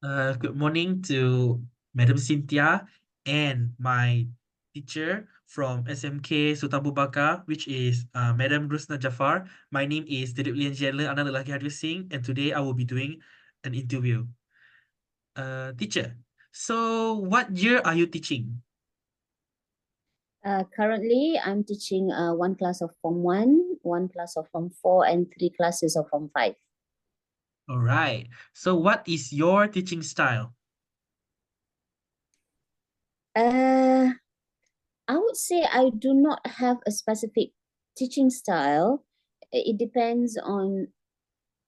Good morning to Madam Cynthia and my teacher from SMK Sultan Abu Bakar, which is Madam Rusna Jafar. My name is DELIP LIAN, anak lelaki HARDEV Singh, and today I will be doing an interview. Teacher, so what year are you teaching? Currently, I'm teaching one class of Form 1, one class of Form 4, and 3 classes of Form 5. All right. So what is your teaching style? Uh, I would say I do not have a specific teaching style. It depends on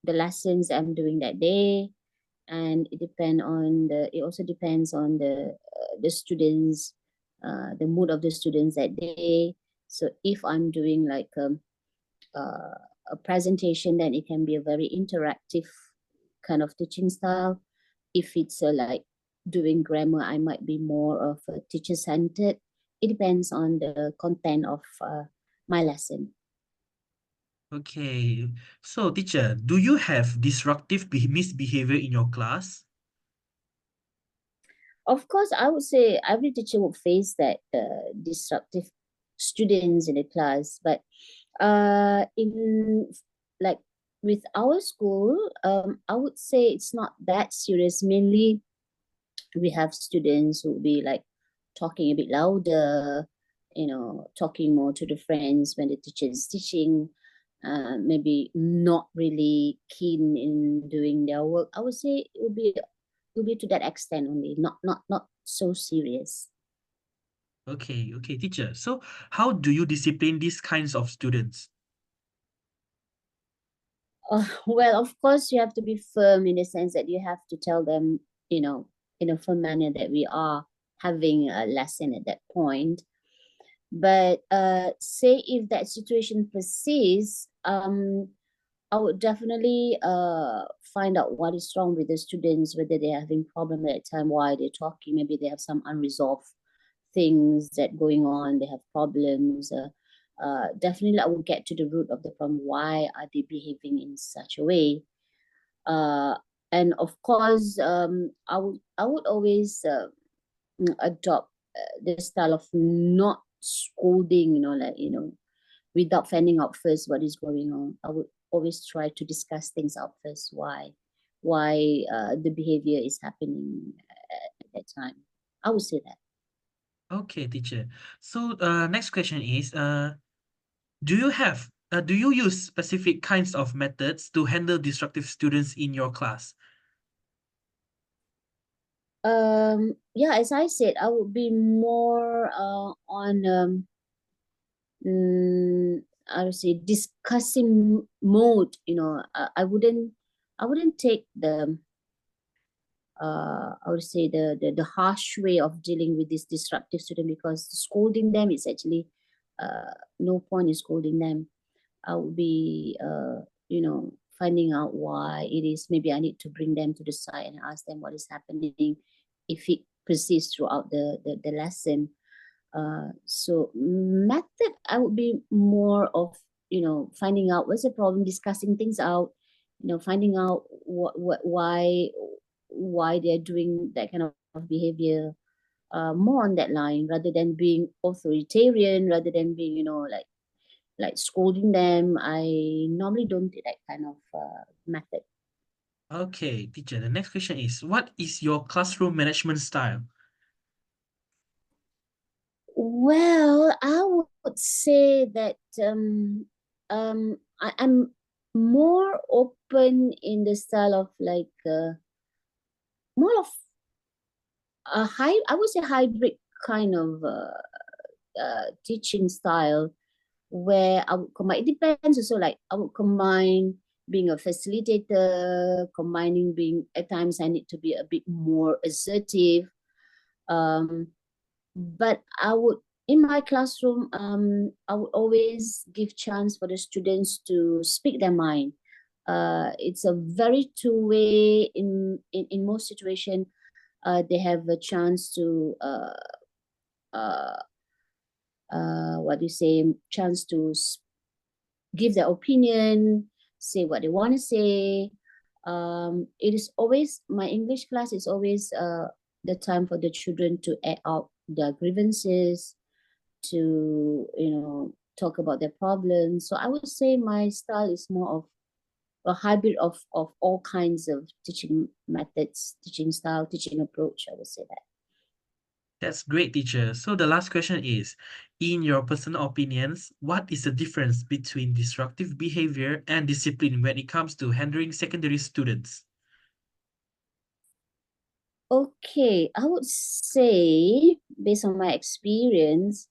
the lessons I'm doing that day, and it also depends on the students, the mood of the students that day. So if I'm doing like a presentation, then it can be a very interactive kind of teaching style. If it's like doing grammar, I might be more of a teacher-centered. It depends on the content of my lesson. Okay. So teacher, do you have disruptive misbehavior in your class? Of course, I would say every teacher would face that disruptive students in the class, but in like with our school, I would say it's not that serious. Mainly, we have students who will be like talking a bit louder, talking more to the friends when the teacher is teaching, maybe not really keen in doing their work. I would say it will be to that extent only, not so serious. Okay, teacher. So how do you discipline these kinds of students? Well, of course, you have to be firm in the sense that you have to tell them, in a firm manner that we are having a lesson at that point. But say if that situation persists, I would definitely find out what is wrong with the students, whether they're having problem at that time, why they're talking, maybe they have some unresolved things that going on, they have problems. Definitely I will get to the root of the problem. Why are they behaving in such a way? Uh, and of course, I would always adopt the style of not scolding, without finding out first what is going on. I would always try to discuss things out first. Why the behavior is happening at that time. I would say that. Okay, teacher. So next question is do you use specific kinds of methods to handle disruptive students in your class? Yeah, as I said, I would be more on I would say discussing mode. I wouldn't take the I would say the harsh way of dealing with this disruptive student, because scolding them is actually no point in scolding them. I would be finding out why it is. Maybe I need to bring them to the side and ask them what is happening if it persists throughout the lesson. So method, I would be more of finding out what's the problem, discussing things out, finding out why they're doing that kind of behavior, more on that line, rather than being authoritarian, rather than being like scolding them. I normally don't do that kind of method. Okay, teacher. The next question is what is your classroom management style? Well, I would say that I'm more open in the style of like more of I would say hybrid kind of teaching style, where I would combine. It depends also. Like I would combine being a facilitator, combining being at times I need to be a bit more assertive. Um, but I would in my classroom, I would always give chance for the students to speak their mind. It's a very two-way in most situations. They have a chance to uh, what do you say, chance to give their opinion, say what they want to say. It is always, my English class is always the time for the children to air out their grievances, to, talk about their problems. So I would say my style is more of a hybrid of all kinds of teaching methods, teaching style, teaching approach. I would say that. That's great, teacher. So the last question is, in your personal opinions, what is the difference between disruptive behavior and discipline when it comes to handling secondary students? Okay, I would say, based on my experience,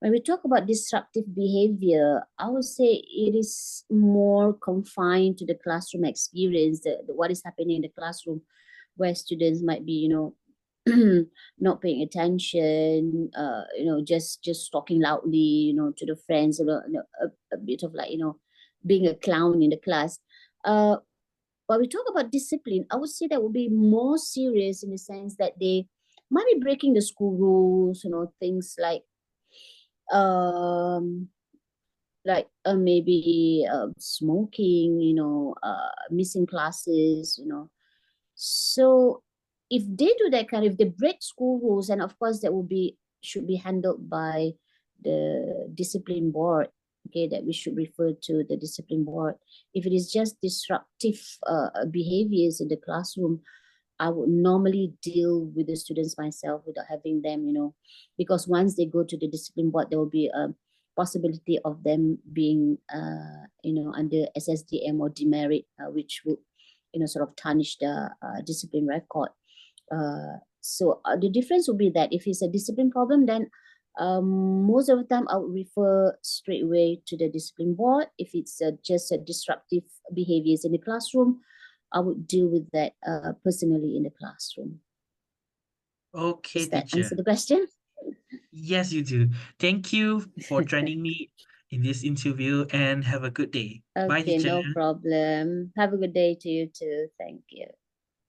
when we talk about disruptive behavior, I would say it is more confined to the classroom experience, what is happening in the classroom, where students might be, not paying attention, just talking loudly, to the friends, a bit of like, being a clown in the class. But we talk about discipline, I would say that would be more serious in the sense that they might be breaking the school rules, things um maybe smoking, missing classes, So if they do that if they break school rules, and of course that should be handled by the discipline board. Okay, that we should refer to the discipline board. If it is just disruptive behaviors in the classroom, I would normally deal with the students myself without having them, because once they go to the discipline board, there will be a possibility of them being, under SSDM or demerit, which would, sort of tarnish the discipline record. So the difference would be that if it's a discipline problem, then most of the time I would refer straight away to the discipline board. If it's just a disruptive behaviors in the classroom, I would deal with that personally in the classroom. Okay, Does that teacher. answer the question? Yes, you do. Thank you for joining me in this interview and have a good day. Bye, Okay, teacher. no problem. Have a good day to you too. Thank you.